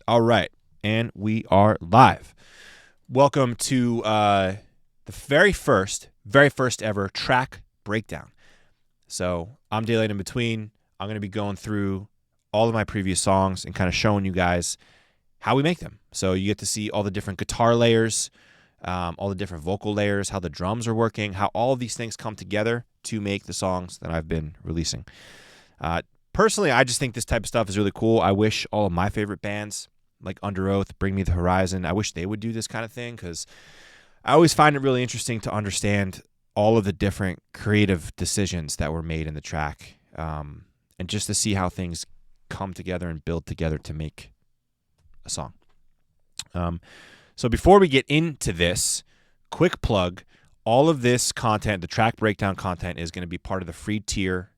All right, and we are live. Welcome to the very first ever track breakdown. So I'm Daylight in Between. I'm going to be going through all of my previous songs and kind of showing you guys how we make them. So you get to see all the different guitar layers, all the different vocal layers, how the drums are working, how all of these things come together to make the songs that I've been releasing. Personally, I just think this type of stuff is really cool. I wish all of my favorite bands, like Under Oath, Bring Me the Horizon, I wish they would do this kind of thing, because I always find it really interesting to understand all of the different creative decisions that were made in the track, and just to see how things come together and build together to make a song. So before we get into this, quick plug, all of this content, the track breakdown content, is going to be part of the free tier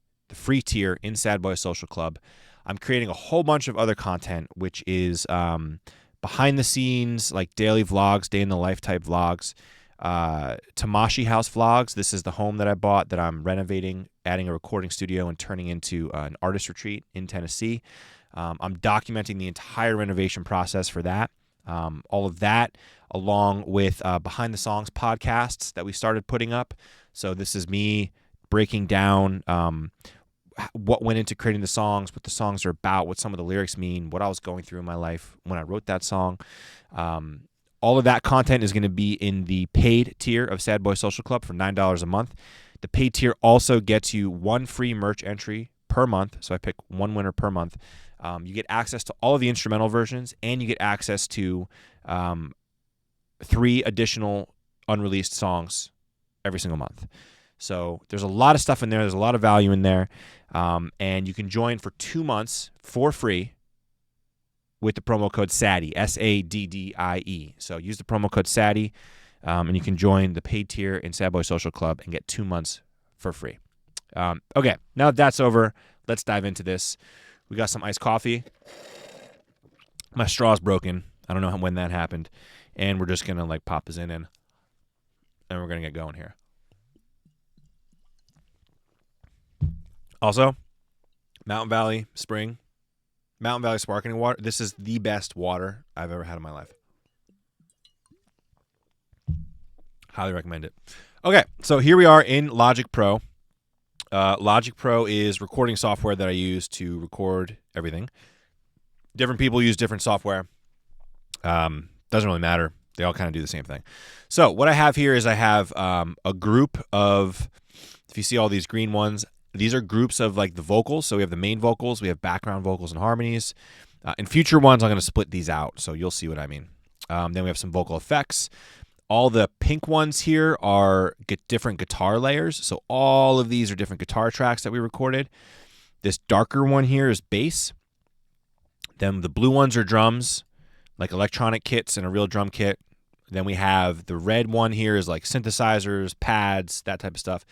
in Sad Boy Social Club. I'm creating a whole bunch of other content, which is behind the scenes, like daily vlogs, day in the life type vlogs, Tamashi House vlogs. This is the home that I bought that I'm renovating, adding a recording studio and turning into an artist retreat in Tennessee. I'm documenting the entire renovation process for that. All of that, along with Behind the Songs podcasts that we started putting up. So this is me breaking down what went into creating the songs, what the songs are about, what some of the lyrics mean, what I was going through in my life when I wrote that song. All of that content is going to be in the paid tier of Sad Boy Social Club for $9 a month. The paid tier also gets you one free merch entry per month. So I pick one winner per month. You get access to all of the instrumental versions, and you get access to 3 additional unreleased songs every single month. So there's a lot of stuff in there. There's a lot of value in there. And you can join for 2 months for free with the promo code SADDIE, SADDIE. So use the promo code SADDIE, and you can join the paid tier in Sad Boy Social Club and get 2 months for free. Okay, now that that's over, let's dive into this. We got some iced coffee. My straw's broken. I don't know when that happened. And we're just going to pop this in, and we're going to get going here. Also, Mountain Valley Spring, Mountain Valley Sparkling Water. This is the best water I've ever had in my life. Highly recommend it. Okay, so here we are in Logic Pro. Logic Pro is recording software that I use to record everything. Different people use different software. Doesn't really matter. They all kind of do the same thing. So what I have here is I have a group of, if you see all these green ones, these are groups of the vocals. So we have the main vocals, we have background vocals and harmonies. In future ones, I'm going to split these out, so you'll see what I mean. Then we have some vocal effects. All the pink ones here are different guitar layers. So all of these are different guitar tracks that we recorded. This darker one here is bass. Then the blue ones are drums, like electronic kits and a real drum kit. Then we have the red one here is synthesizers, pads, that type of stuff.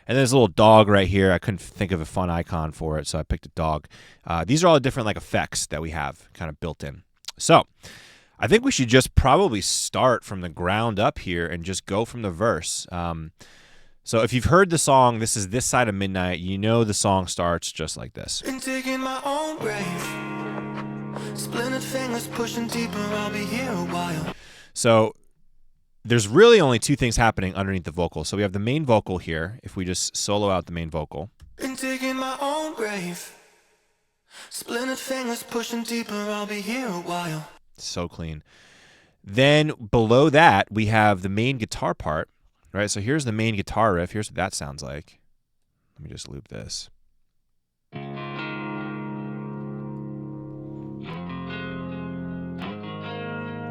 And there's a little dog right here. I couldn't think of a fun icon for it, so I picked a dog. These are all the different effects that we have kind of built in. So I think we should just probably start from the ground up here and just go from the verse. So if you've heard the song, this is This Side of Midnight, you know the song starts just like this. Been taking my own grave, splintered fingers pushing deeper, I'll be here a while. So there's really only 2 things happening underneath the vocal. So we have the main vocal here, if we just solo out the main vocal. Been taking my own grave, splintered fingers pushing deeper, I'll be here a while. So clean. Then below that, we have the main guitar part, right? So here's the main guitar riff. Here's what that sounds like. Let me just loop this.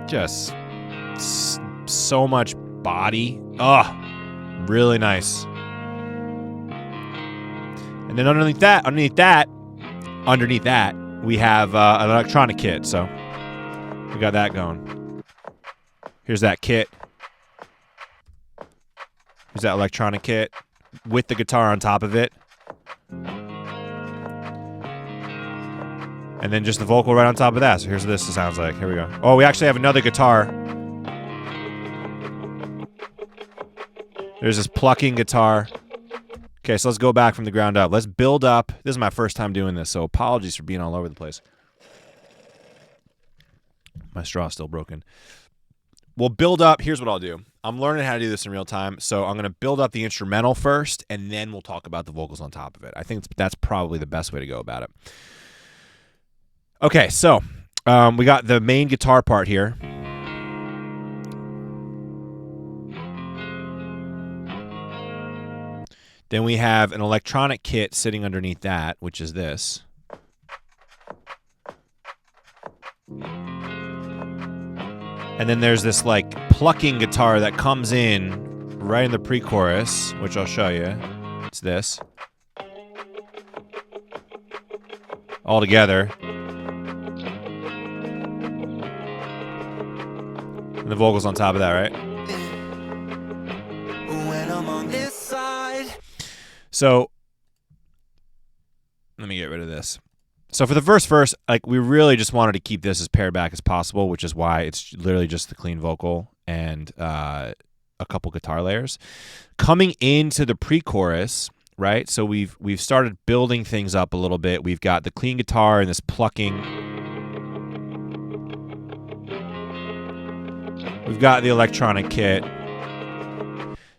Just so much body. Really nice. And then underneath that, we have an electronic kit. So we got that going. Here's that kit. Here's that electronic kit with the guitar on top of it. And then just the vocal right on top of that. So here's what this sounds like. Here we go. Oh, we actually have another guitar. There's this plucking guitar. Okay, so let's go back from the ground up. Let's build up. This is my first time doing this, so apologies for being all over the place. My straw's still broken. We'll build up. Here's what I'll do. I'm learning how to do this in real time, so I'm going to build up the instrumental first, and then we'll talk about the vocals on top of it. I think that's probably the best way to go about it. Okay, so we got the main guitar part here. Then we have an electronic kit sitting underneath that, which is this. And then there's this like plucking guitar that comes in right in the pre-chorus, which I'll show you. It's this. All together. And the vocals on top of that, right? When I'm on this side. So let me get rid of this. So for the first verse, like we really just wanted to keep this as pared back as possible, which is why it's literally just the clean vocal and a couple guitar layers. Coming into the pre-chorus, right? So we've started building things up a little bit. We've got the clean guitar and this plucking. We've got the electronic kit.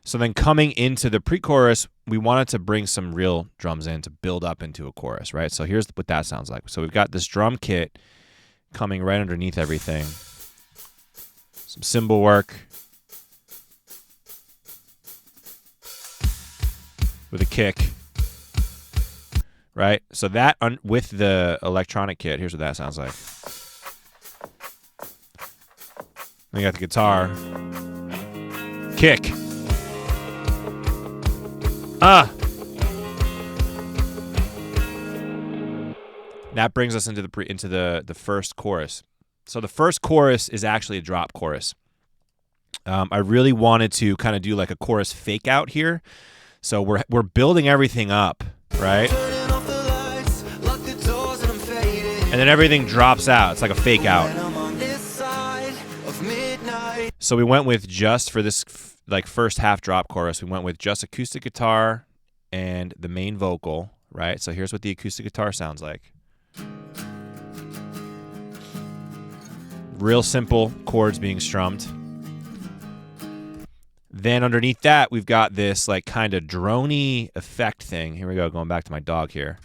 So then coming into the pre-chorus, we wanted to bring some real drums in to build up into a chorus, right? So here's what that sounds like. So we've got this drum kit coming right underneath everything. Some cymbal work. With a kick. Right? So that with the electronic kit, here's what that sounds like. Then you got the guitar. Kick. That brings us into the first chorus. So the first chorus is actually a drop chorus. I really wanted to kind of do like a chorus fake out here. So we're building everything up, right? And then everything drops out. It's like a fake out. So we went with just for this like first half drop chorus, we went with just acoustic guitar and the main vocal, right? So here's what the acoustic guitar sounds like. Real simple chords being strummed. Then underneath that, we've got this like kind of drony effect thing. Here we go, going back to my dog here.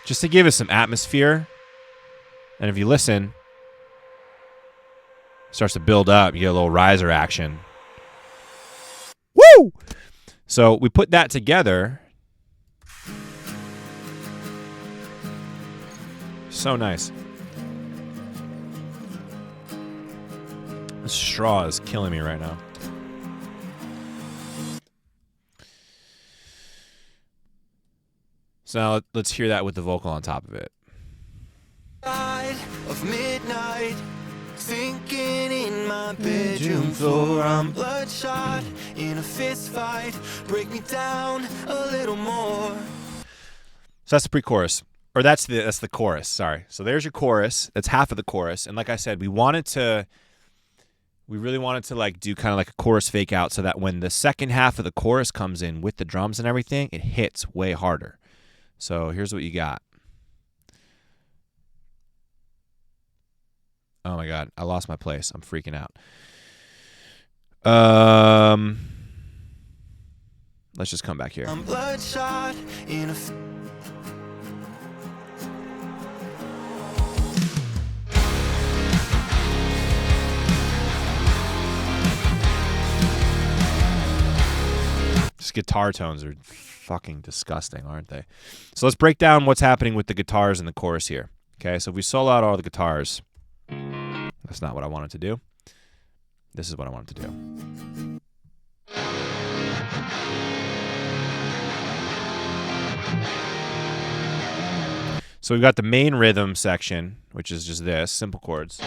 Just to give us some atmosphere. And if you listen, it starts to build up. You get a little riser action. Woo! So we put that together. So nice. This straw is killing me right now. So now let's hear that with the vocal on top of it. Of midnight, sinking in my bedroom floor. I'm bloodshot in a fist fight. Break me down a little more. So that's the pre-chorus. Or that's the chorus, sorry. So there's your chorus. That's half of the chorus. And like I said, we really wanted to like do kind of like a chorus fake out so that when the second half of the chorus comes in with the drums and everything, it hits way harder. So here's what you got. Oh my God, I lost my place. I'm freaking out. Let's just come back here. I'm bloodshot in a These guitar tones are fucking disgusting, aren't they? So let's break down what's happening with the guitars in the chorus here. Okay, so if we solo out all the guitars, that's not what I wanted to do. This is what I wanted to do. So we've got the main rhythm section, which is just this, simple chords.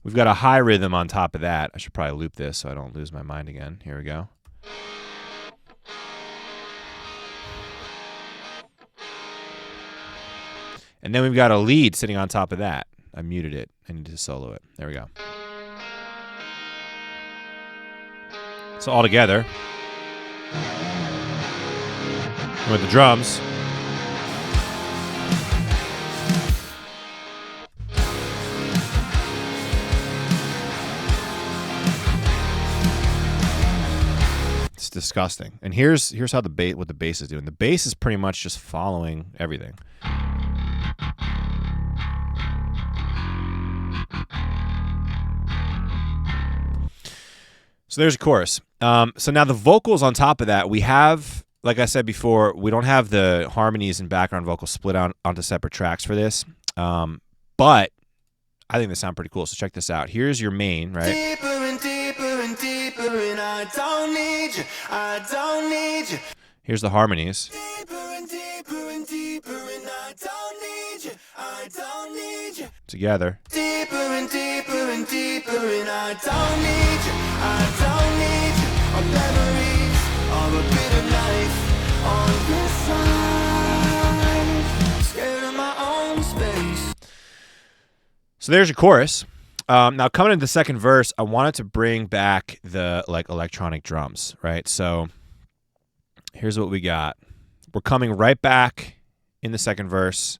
We've got a high rhythm on top of that. I should probably loop this so I don't lose my mind again. Here we go. And then we've got a lead sitting on top of that. I muted it. I need to solo it. There we go. So all together, with the drums. disgusting. And here's how what the bass is doing. The bass is pretty much just following everything. So there's a chorus. So now the vocals on top of that, we have, like I said before, we don't have the harmonies and background vocals split out onto separate tracks for this. But I think they sound pretty cool. So check this out. Here's your main, right? Deeper and deeper and deeper, and I don't need you. I don't need you. Here's the harmonies. Deeper and deeper and deeper, and I don't need you. I don't need you. Together. Deeper and deeper and deeper, and I don't need you. I don't need you. Our memories of a bitter life on this side. Scared of my own space. So there's your chorus. Now coming into the second verse, I wanted to bring back the electronic drums, right? So here's what we got. We're coming right back in the second verse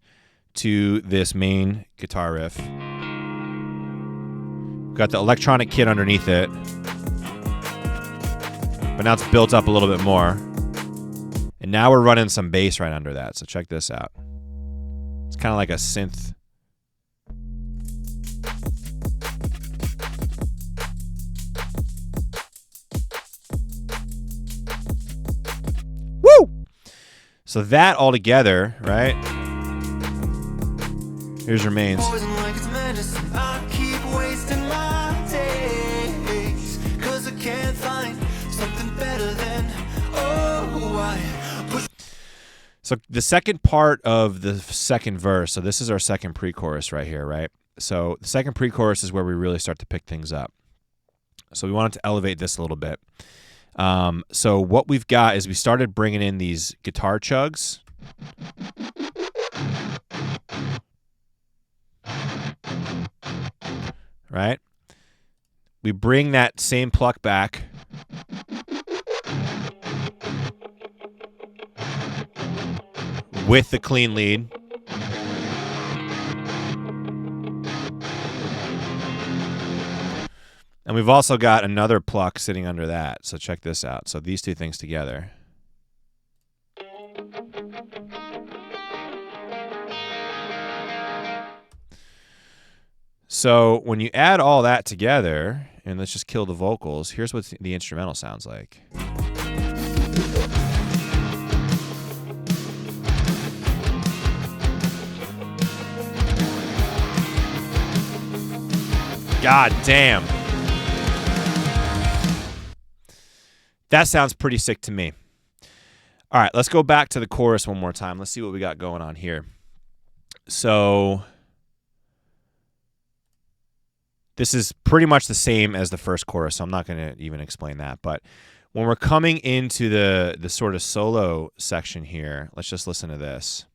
to this main guitar riff. We've got the electronic kit underneath it, but now it's built up a little bit more. And now we're running some bass right under that. So check this out. It's kind of like a synth. Woo! So that all together, right? Here's your mains. Poison like it's medicine. I keep wasting my days, 'cause I can't find something better than So the second part of the second verse, so this is our second pre-chorus right here, right? So the second pre-chorus is where we really start to pick things up. So we wanted to elevate this a little bit. So what we've got is we started bringing in these guitar chugs. Right? We bring that same pluck back. With the clean lead. And we've also got another pluck sitting under that. So check this out. So these two things together. So when you add all that together, and let's just kill the vocals, here's what the instrumental sounds like. God damn. That sounds pretty sick to me. All right, let's go back to the chorus one more time. Let's see what we got going on here. So this is pretty much the same as the first chorus, so I'm not going to even explain that. But when we're coming into the sort of solo section here, let's just listen to this.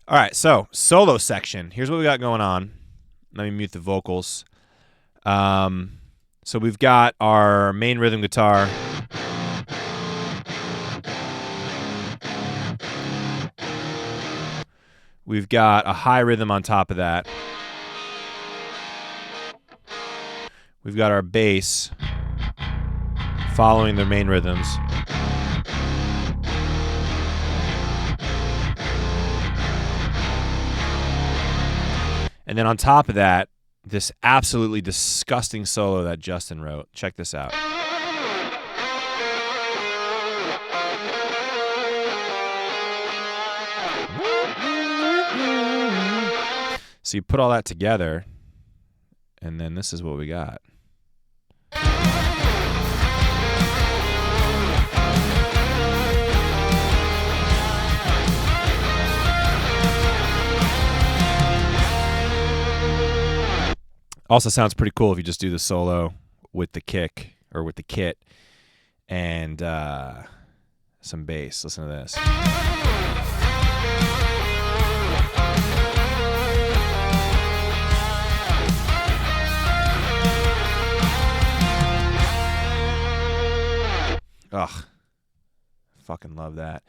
All right, so solo section. Here's what we got going on. Let me mute the vocals. So we've got our main rhythm guitar. We've got a high rhythm on top of that. We've got our bass following their main rhythms. And then on top of that, this absolutely disgusting solo that Justin wrote. Check this out. So you put all that together, and then this is what we got. Also sounds pretty cool if you just do the solo with the kick or with the kit and some bass. Listen to this. fucking love that.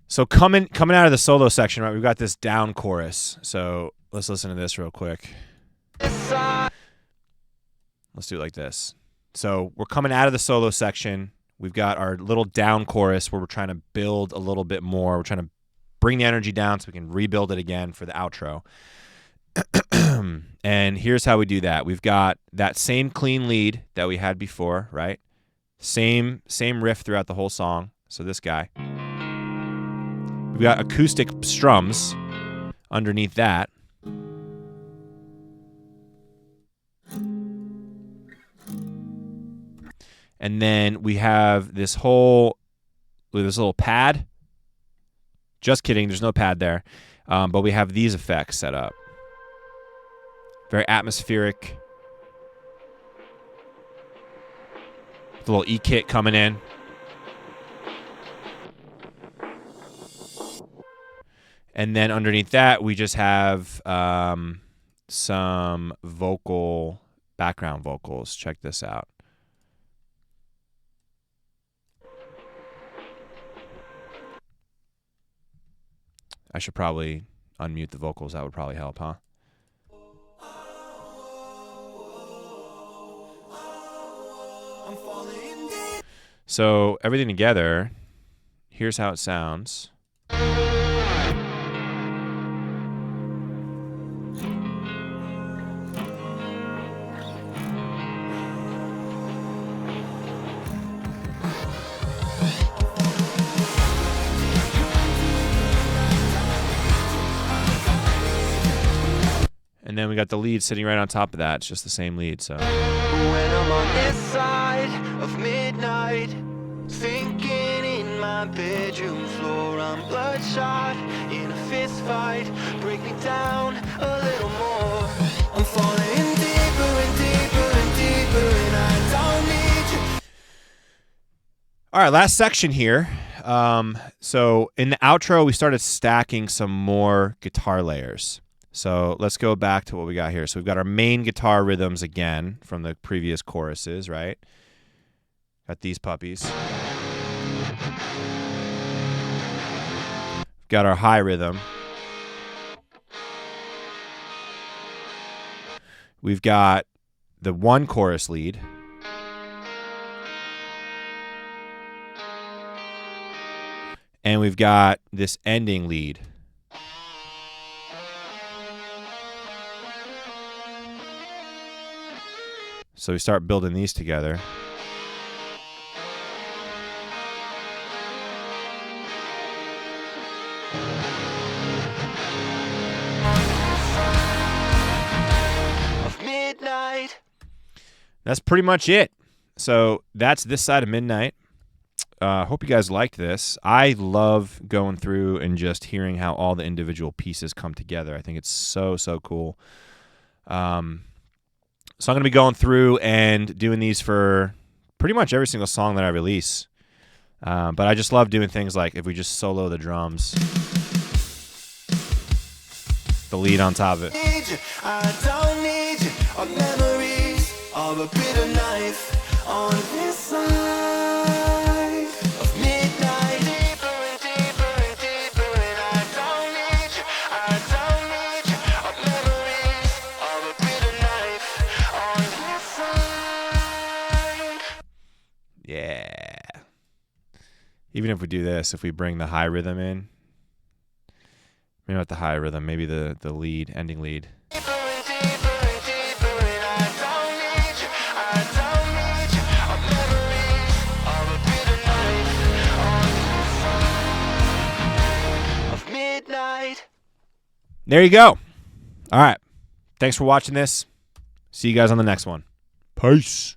So coming out of the solo section, right, we've got this down chorus. So let's listen to this real quick. Let's do it like this. So we're coming out of the solo section. We've got our little down chorus where we're trying to build a little bit more. We're trying to bring the energy down so we can rebuild it again for the outro. And here's how we do that. We've got that same clean lead that we had before, right? Same riff throughout the whole song. So this guy. We've got acoustic strums underneath that. And then we have this little pad. Just kidding, there's no pad there. But we have these effects set up. Very atmospheric. The little E-kit coming in. And then underneath that, we just have some background vocals. Check this out. I should probably unmute the vocals. That would probably help, huh? So everything together, here's how it sounds. And then we got the lead sitting right on top of that. It's just the same lead. So when I'm on this side of midnight, sinking in my bedroom floor, I'm bloodshot in a fist fight. Break me down a little more. I'm falling deeper and deeper and deeper, and I don't need you. All right, last section here. So in the outro, we started stacking some more guitar layers. So let's go back to what we got here. So we've got our main guitar rhythms again from the previous choruses, right? Got these puppies. Got our high rhythm. We've got the one chorus lead. And we've got this ending lead. So we start building these together. Of midnight. That's pretty much it. So that's this side of midnight. Hope you guys liked this. I love going through and just hearing how all the individual pieces come together. I think it's so, so cool. So I'm going to be going through and doing these for pretty much every single song that I release. But I just love doing things like if we just solo the drums, the lead on top of it. I don't need you, or memories of a bitter knife on this side of midnight. Deeper and deeper and deeper, and I don't need you, or memories of a bitter knife on this side. Yeah. Even if we do this, if we bring the high rhythm in, maybe not the high rhythm, maybe the lead, ending lead. There you go. All right. Thanks for watching this. See you guys on the next one. Peace.